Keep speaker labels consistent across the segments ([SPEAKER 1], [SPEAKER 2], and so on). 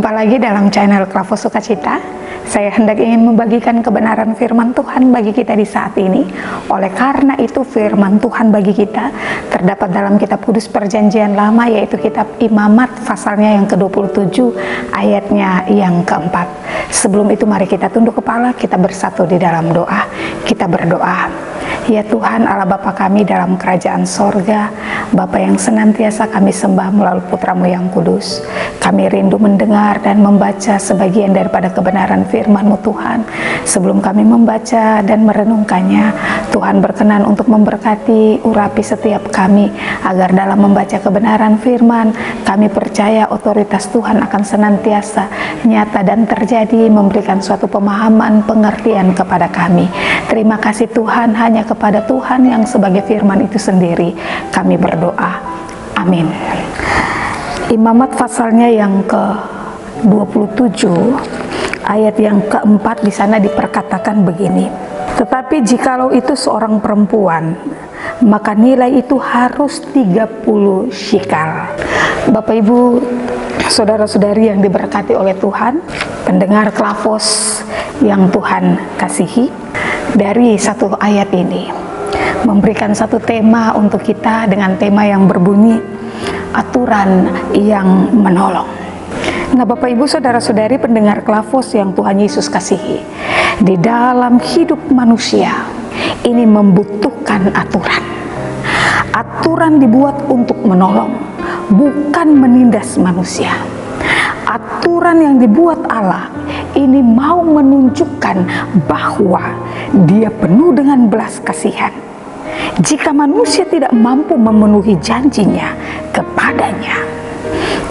[SPEAKER 1] Jumpa lagi dalam channel Klavo Sukacita. Saya hendak ingin membagikan kebenaran firman Tuhan bagi kita di saat ini. Oleh karena itu firman Tuhan bagi kita terdapat dalam kitab Kudus Perjanjian Lama, yaitu kitab Imamat pasalnya yang ke-27 ayatnya yang keempat. Sebelum itu mari kita tunduk kepala, kita bersatu di dalam doa. Kita berdoa. Ya Tuhan Allah Bapa kami dalam kerajaan sorga, Bapa yang senantiasa kami sembah melalui Putramu yang kudus. Kami rindu mendengar dan membaca sebagian daripada kebenaran firman-Mu Tuhan. Sebelum kami membaca dan merenungkannya, Tuhan berkenan untuk memberkati, urapi setiap kami, agar dalam membaca kebenaran firman, kami percaya otoritas Tuhan akan senantiasa nyata dan terjadi, memberikan suatu pemahaman, pengertian kepada kami. Terima kasih Tuhan, hanya kepada Tuhan yang sebagai firman itu sendiri kami berdoa. Amin. Imamat pasalnya yang ke-27 ayat yang keempat, di sana diperkatakan begini. Tetapi jikalau itu seorang perempuan, maka nilai itu harus 30 shikal. Bapak Ibu, saudara-saudari yang diberkati oleh Tuhan, pendengar Klavos yang Tuhan kasihi, dari satu ayat ini memberikan satu tema untuk kita dengan tema yang berbunyi aturan yang menolong. Nah Bapak Ibu saudara-saudari pendengar Klavos yang Tuhan Yesus kasihi, di dalam hidup manusia ini membutuhkan aturan. Aturan dibuat untuk menolong, bukan menindas manusia. Aturan yang dibuat Allah ini mau menunjukkan bahwa Dia penuh dengan belas kasihan. Jika manusia tidak mampu memenuhi janjinya kepadanya,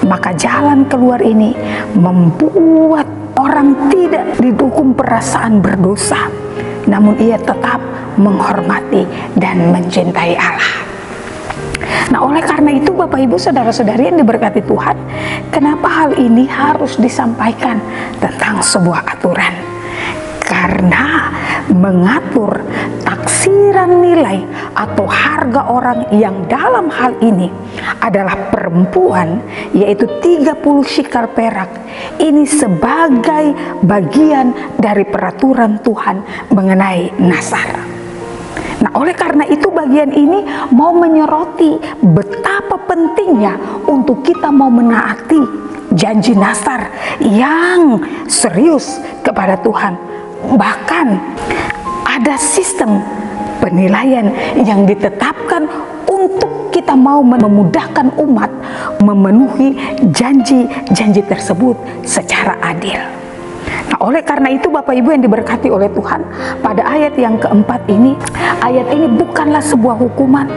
[SPEAKER 1] maka jalan keluar ini membuat orang tidak didukung perasaan berdosa, namun ia tetap menghormati dan mencintai Allah. Nah, oleh karena itu Bapak Ibu saudara-saudari yang diberkati Tuhan, kenapa hal ini harus disampaikan tentang sebuah aturan? Karena mengatur taksiran nilai atau harga orang yang dalam hal ini adalah perempuan, yaitu 30 shikal perak. Ini sebagai bagian dari peraturan Tuhan mengenai nasar. Nah, oleh karena itu bagian ini mau menyoroti betapa pentingnya untuk kita mau menaati janji nasar yang serius kepada Tuhan. Bahkan ada sistem penilaian yang ditetapkan untuk kita mau memudahkan umat memenuhi janji-janji tersebut secara adil. Nah, oleh karena itu Bapak Ibu yang diberkati oleh Tuhan, pada ayat yang keempat ini, ayat ini bukanlah sebuah hukuman,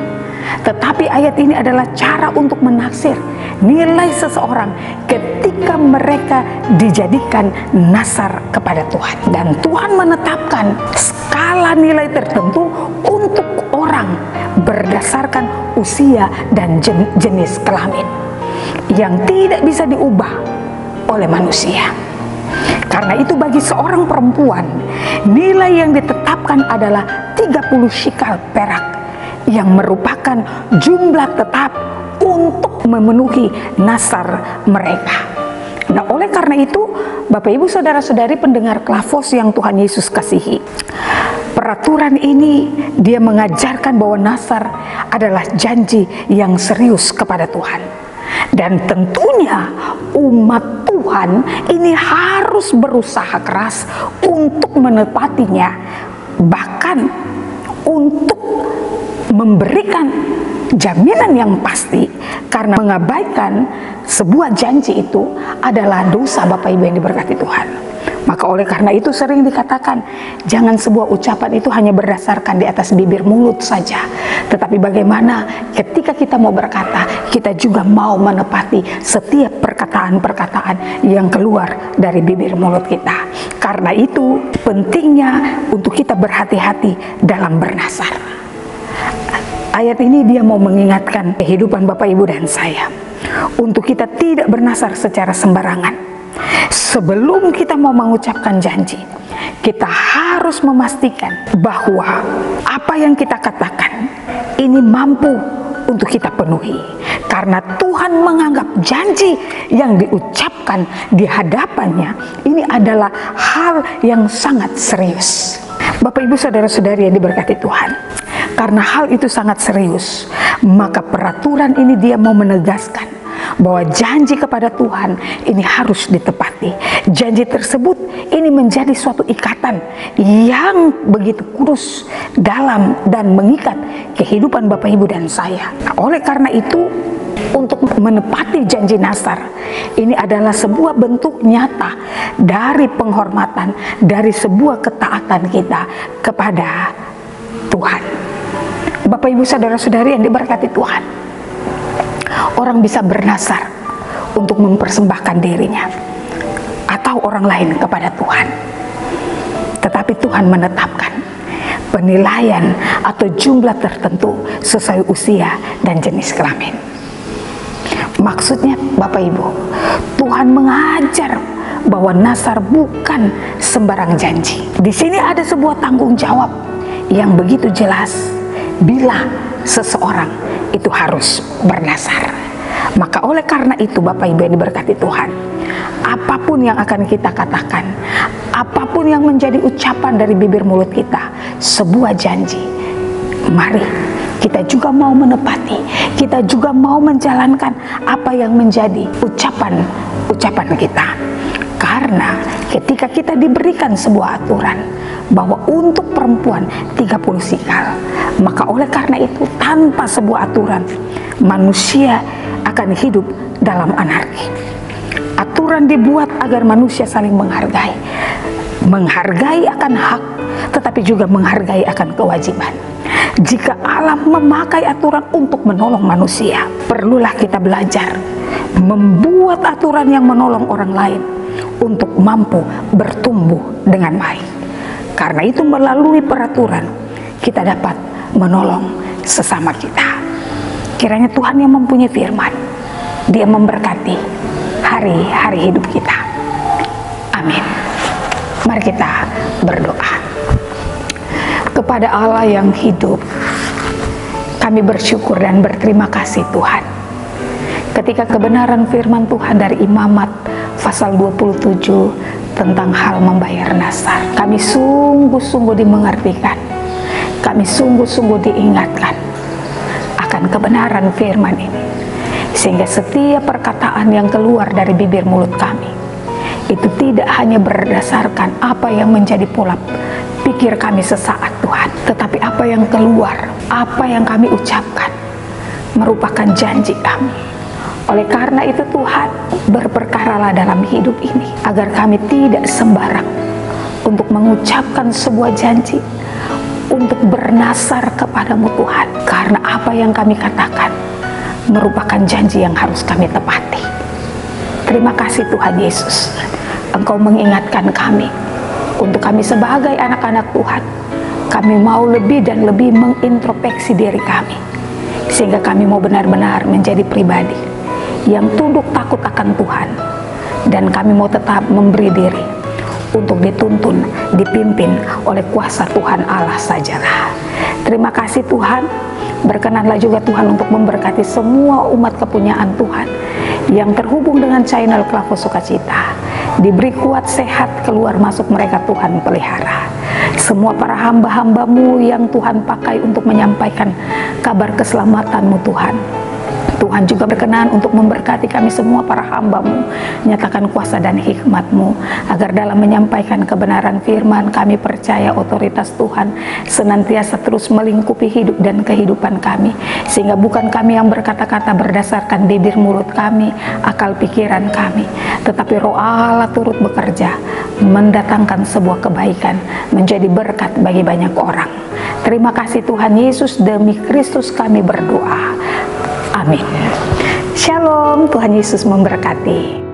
[SPEAKER 1] tetapi ayat ini adalah cara untuk menaksir nilai seseorang ketika mereka dijadikan nasar kepada Tuhan. Dan Tuhan menetapkan skala nilai tertentu untuk orang berdasarkan usia dan jenis kelamin yang tidak bisa diubah oleh manusia. Karena itu bagi seorang perempuan, nilai yang ditetapkan adalah 30 shikal perak, yang merupakan jumlah tetap untuk memenuhi nasar mereka. Nah, oleh karena itu Bapak Ibu saudara-saudari pendengar Klavos yang Tuhan Yesus kasihi, peraturan ini dia mengajarkan bahwa nasar adalah janji yang serius kepada Tuhan. Dan tentunya umat Tuhan ini harus berusaha keras untuk menepatinya, bahkan untuk memberikan jaminan yang pasti, karena mengabaikan sebuah janji itu adalah dosa Bapak Ibu yang diberkati Tuhan. Maka oleh karena itu sering dikatakan, jangan sebuah ucapan itu hanya berdasarkan di atas bibir mulut saja, tetapi bagaimana ketika kita mau berkata, kita juga mau menepati setiap perkataan-perkataan yang keluar dari bibir mulut kita. Karena itu pentingnya untuk kita berhati-hati dalam bernasar. Ayat ini dia mau mengingatkan kehidupan Bapak Ibu dan saya untuk kita tidak bernasar secara sembarangan. Sebelum kita mau mengucapkan janji, kita harus memastikan bahwa apa yang kita katakan ini mampu untuk kita penuhi. Karena Tuhan menganggap janji yang diucapkan di hadapannya ini adalah hal yang sangat serius. Bapak Ibu saudara-saudari yang diberkati Tuhan, karena hal itu sangat serius, maka peraturan ini dia mau menegaskan bahwa janji kepada Tuhan ini harus ditepati. Janji tersebut ini menjadi suatu ikatan yang begitu kudus dalam dan mengikat kehidupan Bapak Ibu dan saya. Nah, oleh karena itu, untuk menepati janji Nasar ini adalah sebuah bentuk nyata dari penghormatan, dari sebuah ketaatan kita kepada Tuhan. Bapak Ibu saudara-saudari yang diberkati Tuhan, orang bisa bernasar untuk mempersembahkan dirinya atau orang lain kepada Tuhan, tetapi Tuhan menetapkan penilaian atau jumlah tertentu sesuai usia dan jenis kelamin. Maksudnya Bapak Ibu, Tuhan mengajar bahwa Nasar bukan sembarang janji. Di sini ada sebuah tanggung jawab yang begitu jelas bila seseorang itu harus bernasar. Maka oleh karena itu Bapak Ibu yang diberkati Tuhan, apapun yang akan kita katakan, apapun yang menjadi ucapan dari bibir mulut kita, sebuah janji, mari kita juga mau menepati, kita juga mau menjalankan apa yang menjadi ucapan kita. Karena ketika kita diberikan sebuah aturan bahwa untuk perempuan 30 sikal, maka oleh karena itu tanpa sebuah aturan manusia akan hidup dalam anarki. Aturan dibuat agar manusia saling menghargai akan hak, tetapi juga menghargai akan kewajiban. Jika Allah memakai aturan untuk menolong manusia, perlulah kita belajar membuat aturan yang menolong orang lain untuk mampu bertumbuh dengan baik. Karena itu melalui peraturan kita dapat menolong sesama kita. Kiranya Tuhan yang mempunyai firman, Dia memberkati hari-hari hidup kita. Amin. Mari kita berdoa. Kepada Allah yang hidup, kami bersyukur dan berterima kasih Tuhan. Ketika kebenaran firman Tuhan dari Imamat pasal 27 tentang hal membayar nasar, kami sungguh-sungguh dimengertikan, kami sungguh-sungguh diingatkan akan kebenaran firman ini, sehingga setiap perkataan yang keluar dari bibir mulut kami itu tidak hanya berdasarkan apa yang menjadi pola pikir kami sesaat Tuhan, tetapi apa yang keluar, apa yang kami ucapkan merupakan janji kami. Oleh karena itu Tuhan, berperkaralah dalam hidup ini agar kami tidak sembarang untuk mengucapkan sebuah janji, untuk bernasar kepadamu Tuhan, karena apa yang kami katakan merupakan janji yang harus kami tepati. Terima kasih Tuhan Yesus, Engkau mengingatkan kami untuk kami sebagai anak-anak Tuhan, kami mau lebih dan lebih mengintrospeksi diri kami, sehingga kami mau benar-benar menjadi pribadi yang tunduk takut akan Tuhan, dan kami mau tetap memberi diri untuk dituntun, dipimpin oleh kuasa Tuhan Allah sajalah. Terima kasih Tuhan, berkenanlah juga Tuhan untuk memberkati semua umat kepunyaan Tuhan yang terhubung dengan channel Klavo Sukacita, diberi kuat sehat keluar masuk mereka Tuhan pelihara. Semua para hamba-hambamu yang Tuhan pakai untuk menyampaikan kabar keselamatanmu Tuhan, Tuhan juga berkenan untuk memberkati kami semua para hamba-Mu, nyatakan kuasa dan hikmat-Mu, agar dalam menyampaikan kebenaran firman kami percaya otoritas Tuhan senantiasa terus melingkupi hidup dan kehidupan kami, sehingga bukan kami yang berkata-kata berdasarkan bibir mulut kami, akal pikiran kami, tetapi Roh Allah turut bekerja mendatangkan sebuah kebaikan, menjadi berkat bagi banyak orang. Terima kasih Tuhan Yesus, demi Kristus kami berdoa. Amin. Shalom, Tuhan Yesus memberkati.